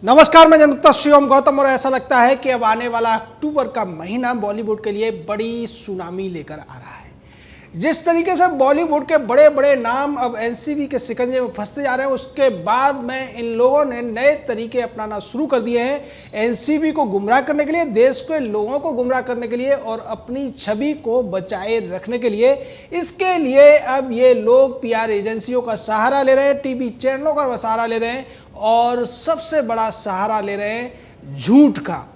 नमस्कार, मैं जनता शिवम गौतम और ऐसा लगता है कि अब आने वाला अक्टूबर का महीना बॉलीवुड के लिए बड़ी सुनामी लेकर आ रहा है। जिस तरीके से बॉलीवुड के बड़े बड़े नाम अब एनसीबी के शिकंजे में फंसते जा रहे हैं, उसके बाद में इन लोगों ने नए तरीके अपनाना शुरू कर दिए हैं एनसीबी को गुमराह करने के लिए, देश के लोगों को गुमराह करने के लिए और अपनी छवि को बचाए रखने के लिए। इसके लिए अब ये लोग पीआर एजेंसियों का सहारा ले रहे हैं, टीवी चैनलों का सहारा ले रहे हैं और सबसे बड़ा सहारा ले रहे हैं झूठ का।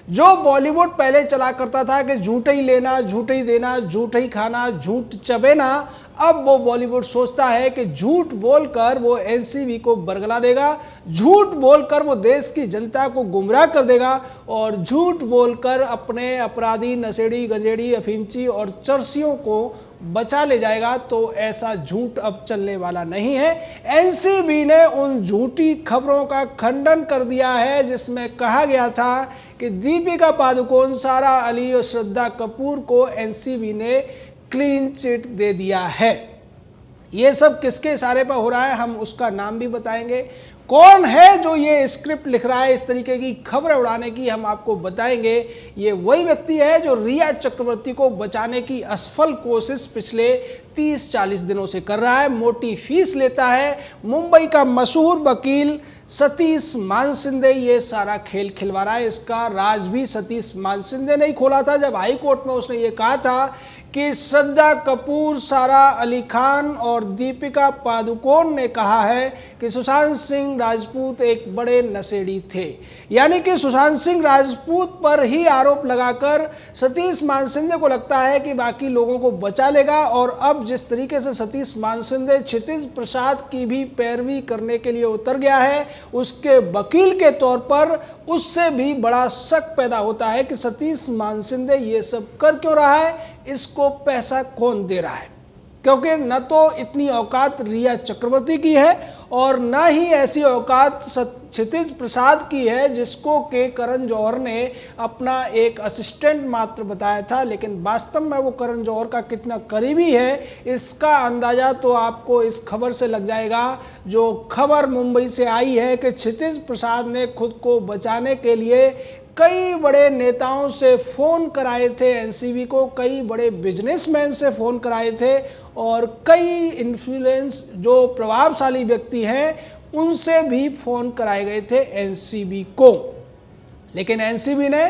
जो बॉलीवुड पहले चला करता था कि झूठ ही लेना, झूठ ही देना, झूठ ही खाना, झूठ चबेना, अब वो बॉलीवुड सोचता है कि झूठ बोलकर वो एनसीबी को बरगला देगा, झूठ बोलकर वो देश की जनता को गुमराह कर देगा और झूठ बोलकर अपने अपराधी, नशेड़ी, गंजेड़ी, अफीमची और चरसियों को बचा ले जाएगा। तो ऐसा झूठ अब चलने वाला नहीं है। एनसीबी ने उन झूठी खबरों का खंडन कर दिया है जिसमें कहा गया था कि दीपिका पादुकोण, सारा अली और श्रद्धा कपूर को एनसीबी ने क्लीन चिट दे दिया है। ये सब किसके इशारे पर हो रहा है, हम उसका नाम भी बताएंगे। कौन है जो ये स्क्रिप्ट लिख रहा है इस तरीके की खबरें उड़ाने की, हम आपको बताएंगे। ये वही व्यक्ति है जो रिया चक्रवर्ती को बचाने की असफल कोशिश पिछले 30-40 दिनों से कर रहा है। मोटी फीस लेता है। मुंबई का मशहूर वकील सतीश मानसिंदे ये सारा खेल खिलवा रहा है। इसका राज भी सतीश मानसिंदे ने ही खोला था जब हाई कोर्ट में उसने ये कहा था कि श्रद्धा कपूर, सारा अली खान और दीपिका पादुकोण ने कहा है कि सुशांत सिंह राजपूत एक बड़े नशेड़ी थे। यानी कि सुशांत सिंह राजपूत पर ही आरोप लगाकर सतीश मानसिंदे को लगता है कि बाकी लोगों को बचा लेगा। और अब जिस तरीके से सतीश मानसिंदे क्षितिज प्रसाद की भी पैरवी करने के लिए उतर गया है उसके वकील के तौर पर, उससे भी बड़ा शक पैदा होता है कि सतीश मानसिंदे ये सब कर क्यों रहा है, इसको पैसा कौन दे रहा है। क्योंकि न तो इतनी औकात रिया चक्रवर्ती की है और न ही ऐसी औकात क्षितिज प्रसाद की है जिसको के करण जौहर ने अपना एक असिस्टेंट मात्र बताया था। लेकिन वास्तव में वो करण जौहर का कितना करीबी है इसका अंदाजा तो आपको इस खबर से लग जाएगा। जो खबर मुंबई से आई है कि क्षितिज प्रसाद ने खुद को बचाने के लिए कई बड़े नेताओं से फ़ोन कराए थे एनसीबी को, कई बड़े बिजनेसमैन से फ़ोन कराए थे और कई इन्फ्लुएंस जो प्रभावशाली व्यक्ति हैं उनसे भी फ़ोन कराए गए थे एनसीबी को। लेकिन एनसीबी ने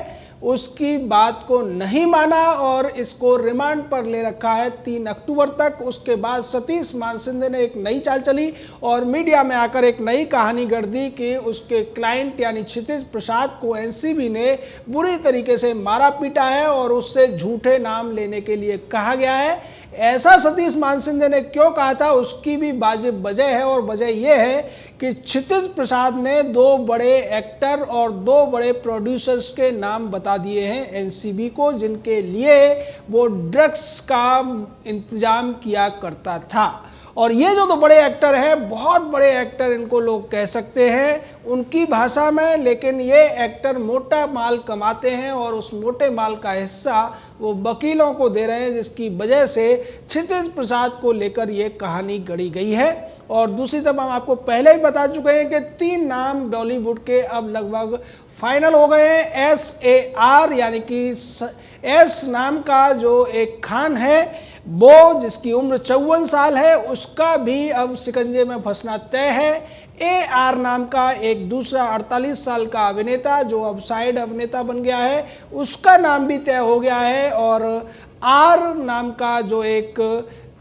उसकी बात को नहीं माना और इसको रिमांड पर ले रखा है 3 अक्टूबर तक। उसके बाद सतीश मानसिंदे ने एक नई चाल चली और मीडिया में आकर एक नई कहानी गढ़ दी कि उसके क्लाइंट यानी क्षितिज प्रसाद को एनसीबी ने बुरी तरीके से मारा पीटा है और उससे झूठे नाम लेने के लिए कहा गया है। ऐसा सतीश मानसिंदे ने क्यों कहा था उसकी भी वाजिब वजह है और वजह यह है कि क्षितिज प्रसाद ने 2 बड़े एक्टर और 2 बड़े प्रोड्यूसर्स के नाम बता दिए हैं एनसीबी को जिनके लिए वो ड्रग्स का इंतजाम किया करता था। और ये जो 2 बड़े एक्टर हैं, बहुत बड़े एक्टर इनको लोग कह सकते हैं उनकी भाषा में, लेकिन ये एक्टर मोटा माल कमाते हैं और उस मोटे माल का हिस्सा वो वकीलों को दे रहे हैं जिसकी वजह से क्षितिज प्रसाद को लेकर ये कहानी गढ़ी गई है। और दूसरी तरफ हम आपको पहले ही बता चुके हैं कि 3 नाम बॉलीवुड के अब लगभग फाइनल हो गए हैं। SAR यानी कि एस नाम का जो एक खान है वो जिसकी उम्र 54 साल है, उसका भी अब शिकंजे में फंसना तय है। AR नाम का एक दूसरा 48 साल का अभिनेता जो अब साइड अभिनेता बन गया है, उसका नाम भी तय हो गया है। और R नाम का जो एक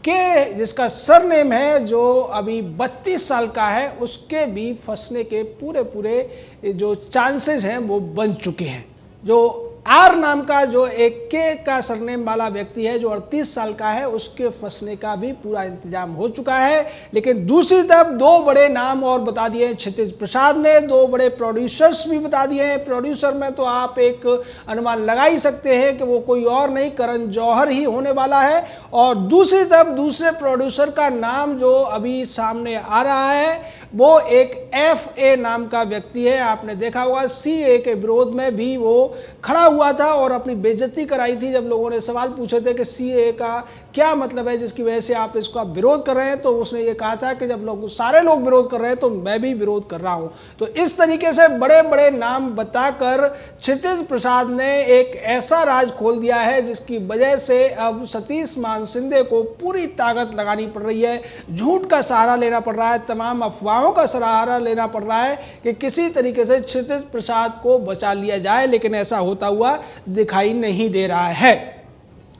के जिसका सरनेम है जो अभी 32 साल का है, उसके भी फंसने के पूरे जो चांसेस हैं वो बन चुके हैं। जो आर नाम का जो एक के का सरनेम वाला व्यक्ति है जो 38 साल का है, उसके फंसने का भी पूरा इंतजाम हो चुका है। लेकिन दूसरी तरफ 2 बड़े नाम और बता दिए हैं क्षितिज प्रसाद ने, 2 बड़े प्रोड्यूसर्स भी बता दिए हैं। प्रोड्यूसर में तो आप एक अनुमान लगा ही सकते हैं कि वो कोई और नहीं करण जौहर ही होने वाला है। और दूसरी तरफ दूसरे प्रोड्यूसर का नाम जो अभी सामने आ रहा है वो एक FA नाम का व्यक्ति है। आपने देखा होगा CA के विरोध में भी वो खड़ा हुआ था और अपनी बेइज्जती कराई थी जब लोगों ने सवाल पूछे थे कि CA का क्या मतलब है जिसकी वजह से आप इसका विरोध कर रहे हैं। तो उसने ये कहा था कि जब सारे लोग विरोध कर रहे हैं तो मैं भी विरोध कर रहा हूं। तो इस तरीके से बड़े बड़े नाम बताकर क्षितिज प्रसाद ने एक ऐसा राज खोल दिया है जिसकी वजह से अब सतीश मान सिंधे को पूरी ताकत लगानी पड़ रही है, झूठ का सहारा लेना पड़ रहा है, तमाम अफवाहों का सहारा लेना पड़ रहा है कि किसी तरीके से क्षितिज प्रसाद को बचा लिया जाए, लेकिन ऐसा होता हुआ दिखाई नहीं दे रहा है।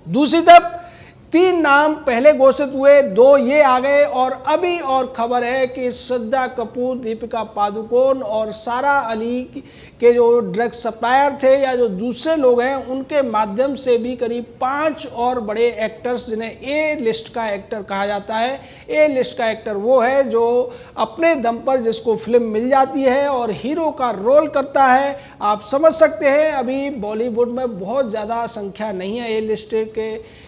दूसरी तरफ 3 नाम पहले घोषित हुए, 2 ये आ गए और अभी और खबर है कि श्रद्धा कपूर, दीपिका पादुकोण और सारा अली के जो ड्रग सप्लायर थे या जो दूसरे लोग हैं उनके माध्यम से भी करीब 5 और बड़े एक्टर्स, जिन्हें ए लिस्ट का एक्टर कहा जाता है। ए लिस्ट का एक्टर वो है जो अपने दम पर जिसको फिल्म मिल जाती है और हीरो का रोल करता है। आप समझ सकते हैं अभी बॉलीवुड में बहुत ज़्यादा संख्या नहीं है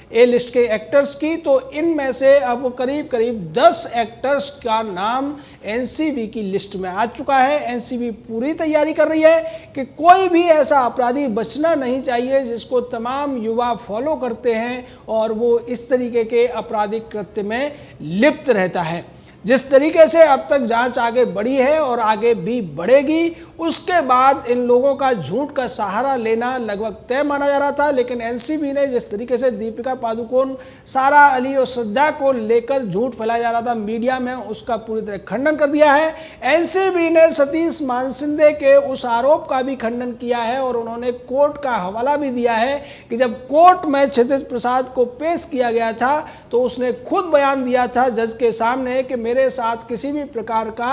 ए लिस्ट के एक्टर्स की, तो इनमें से अब करीब 10 एक्टर्स का नाम एनसीबी की लिस्ट में आ चुका है। एनसीबी पूरी तैयारी कर रही है कि कोई भी ऐसा अपराधी बचना नहीं चाहिए जिसको तमाम युवा फॉलो करते हैं और वो इस तरीके के आपराधिक कृत्य में लिप्त रहता है। जिस तरीके से अब तक जांच आगे बढ़ी है और आगे भी बढ़ेगी, उसके बाद इन लोगों का झूठ का सहारा लेना लगभग तय माना जा रहा था। लेकिन एनसीबी ने जिस तरीके से दीपिका पादुकोण, सारा अली और श्रद्धा को लेकर झूठ फैलाया जा रहा था मीडिया में, उसका पूरी तरह खंडन कर दिया है। एनसीबी ने सतीश मानसिंधे के उस आरोप का भी खंडन किया है और उन्होंने कोर्ट का हवाला भी दिया है कि जब कोर्ट में क्षितिज प्रसाद को पेश किया गया था तो उसने खुद बयान दिया था जज के सामने कि मेरे साथ किसी भी प्रकार का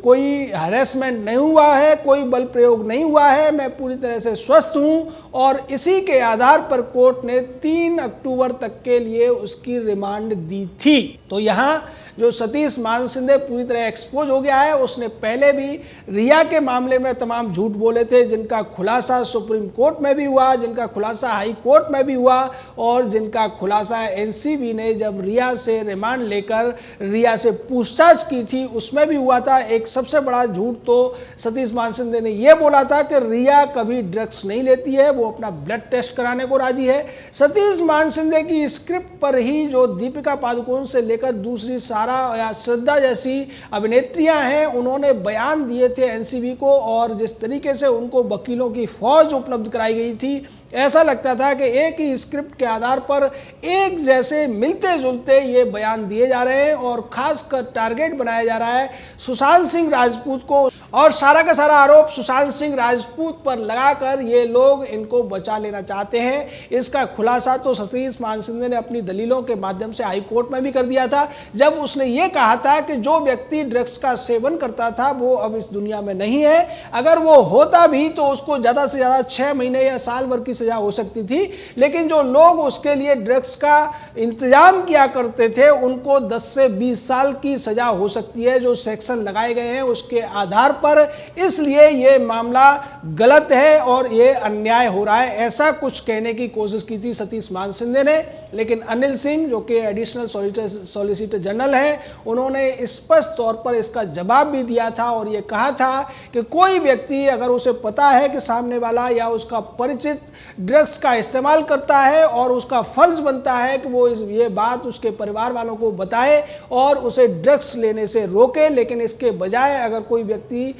कोई हैरेसमेंट नहीं हुआ है, कोई बल प्रयोग नहीं हुआ है, मैं पूरी तरह से स्वस्थ हूं। और इसी के आधार पर कोर्ट ने 3 अक्टूबर तक के लिए उसकी रिमांड दी थी। तो यहां जो सतीश मानसिंधे पूरी तरह एक्सपोज हो गया है। उसने पहले भी रिया के मामले में तमाम झूठ बोले थे, जिनका खुलासा सुप्रीम कोर्ट में भी हुआ, जिनका खुलासा हाई कोर्ट में भी हुआ और जिनका खुलासा एनसीबी ने जब रिया से रिमांड लेकर रिया से पूछताछ की थी उसमें भी हुआ था। एक सबसे बड़ा झूठ तो सतीश मानसिंधे ने यह बोला था कि रिया कभी ड्रग्स नहीं लेती है, वो अपना ब्लड टेस्ट कराने को राजी है। सतीश मानसिंधे की स्क्रिप्ट पर ही जो दीपिका पादुकोण से लेकर दूसरी सारा या श्रद्धा जैसी अभिनेत्रियां हैं, उन्होंने बयान दिए थे एनसीबी को और जिस तरीके से उनको वकीलों की फौज उपलब्ध कराई गई थी, ऐसा लगता था कि एक ही स्क्रिप्ट के आधार पर एक जैसे मिलते जुलते ये बयान दिए जा रहे हैं और खासकर टारगेट बनाया जा रहा है सुशांत सिंह राजपूत को और सारा का सारा आरोप सुशांत सिंह राजपूत पर लगाकर ये लोग इनको बचा लेना चाहते हैं। इसका खुलासा तो सतीश मानसिंधे ने अपनी दलीलों के माध्यम से हाई कोर्ट में भी कर दिया था, जब उसने ये कहा था कि जो व्यक्ति ड्रग्स का सेवन करता था वो अब इस दुनिया में नहीं है, अगर वो होता भी तो उसको ज़्यादा से ज़्यादा 6 महीने या साल भर की सजा हो सकती थी, लेकिन जो लोग उसके लिए ड्रग्स का इंतजाम किया करते थे उनको 10 से 20 साल की सजा हो सकती है, जो सेक्शन लगाए गए हैं उसके आधार पर। इसलिए ये मामला गलत है और ये अन्याय हो रहा है, ऐसा कुछ कहने की कोशिश की थी सतीश मानसिंधे ने। लेकिन अनिल सिंह जो कि एडिशनल सॉलिसिटर जनरल है, उन्होंने स्पष्ट तौर पर इसका जवाब भी दिया था और ये कहा था कि कोई व्यक्ति अगर उसे पता है कि सामने वाला या उसका परिचित ड्रग्स का इस्तेमाल करता है और उसका फर्ज बनता है कि वो ये बात उसके परिवार वालों को बताए और उसे ड्रग्स लेने से रोके, लेकिन इसके बजाय अगर कोई व्यक्ति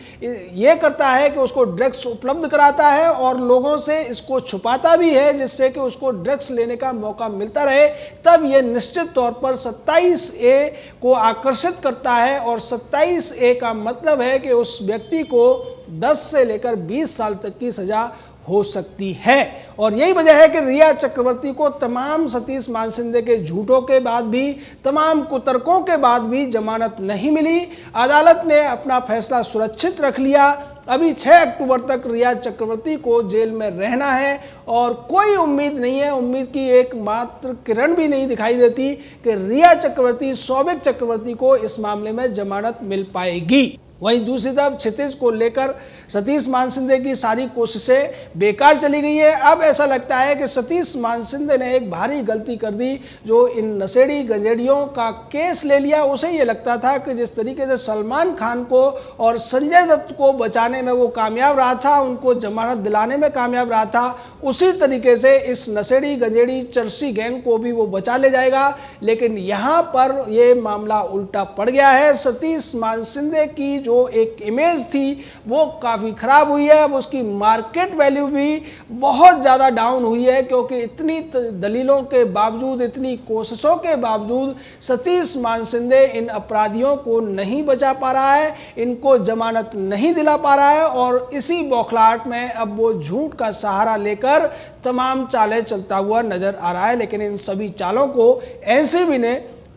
ये करता है कि उसको ड्रग्स उपलब्ध कराता है और लोगों से इसको छुपाता भी है जिससे कि उसको ड्रग्स लेने का मौका मिलता रहे, तब ये निश्चित तौर पर 27A को आकर्षित करता है। और 27A का मतलब है कि उस व्यक्ति को 10 से लेकर 20 साल तक की सजा हो सकती है। और यही वजह है कि रिया चक्रवर्ती को तमाम सतीश मानसिंधे के झूठों के बाद भी, तमाम कुतर्कों के बाद भी जमानत नहीं मिली। अदालत ने अपना फैसला सुरक्षित रख लिया। अभी 6 अक्टूबर तक रिया चक्रवर्ती को जेल में रहना है और कोई उम्मीद नहीं है, उम्मीद की एक मात्र किरण भी नहीं दिखाई देती कि रिया चक्रवर्ती, सौविक चक्रवर्ती को इस मामले में जमानत मिल पाएगी। वहीं दूसरी तरफ क्षितिज को लेकर सतीश मानसिंदे की सारी कोशिशें बेकार चली गई है। अब ऐसा लगता है कि सतीश मानसिंदे ने एक भारी गलती कर दी जो इन नशेड़ी गंजेड़ियों का केस ले लिया। उसे ये लगता था कि जिस तरीके से सलमान खान को और संजय दत्त को बचाने में वो कामयाब रहा था, उनको जमानत दिलाने में कामयाब रहा था, उसी तरीके से इस नशेड़ी गंजेड़ी चरसी गैंग को भी वो बचा ले जाएगा। लेकिन यहाँ पर ये मामला उल्टा पड़ गया है। सतीश मानसिंदे की जो एक इमेज थी वो काफ़ी ख़राब हुई है। अब उसकी मार्केट वैल्यू भी बहुत ज़्यादा डाउन हुई है, क्योंकि इतनी दलीलों के बावजूद, इतनी कोशिशों के बावजूद सतीश मानसिंदे इन अपराधियों को नहीं बचा पा रहा है, इनको जमानत नहीं दिला पा रहा है और इसी बौखलाहट में अब वो झूठ का सहारा लेकर तमाम चालें चलता हुआ नजर आ रहा है। लेकिन इन सभी चालों को एनसीबी ने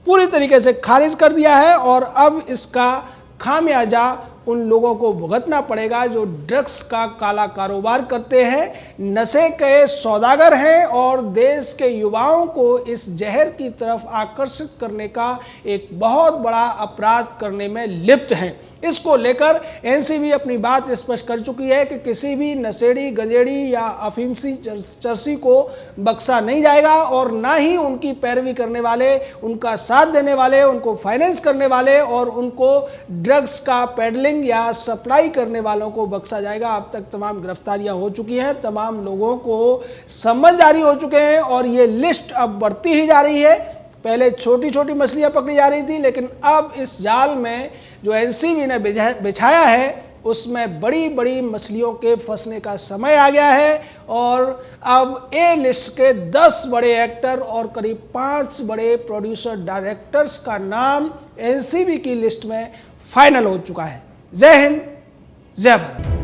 पूरी तरीके से खारिज कर दिया है और अब इसका खामियाजा उन लोगों को भुगतना पड़ेगा जो ड्रग्स का काला कारोबार करते हैं, नशे के सौदागर हैं और देश के युवाओं को इस जहर की तरफ आकर्षित करने का एक बहुत बड़ा अपराध करने में लिप्त हैं। इसको लेकर एनसीबी अपनी बात स्पष्ट कर चुकी है कि किसी भी नशेड़ी गंजेड़ी या अफीमसी चरसी को बख्शा नहीं जाएगा और ना ही उनकी पैरवी करने वाले, उनका साथ देने वाले, उनको फाइनेंस करने वाले और उनको ड्रग्स का पेडलिंग या सप्लाई करने वालों को बख्शा जाएगा। अब तक तमाम गिरफ्तारियां हो चुकी हैं, तमाम लोगों को समन जारी हो चुके हैं और ये लिस्ट अब बढ़ती ही जा रही है। पहले छोटी छोटी मछलियां पकड़ी जा रही थी, लेकिन अब इस जाल में जो एनसीबी ने बिछाया है उसमें बड़ी बड़ी मछलियों के फंसने का समय आ गया है और अब ए लिस्ट के 10 बड़े एक्टर और करीब 5 बड़े प्रोड्यूसर डायरेक्टर्स का नाम एनसीबी की लिस्ट में फाइनल हो चुका है। जय हिंद, जय भारत।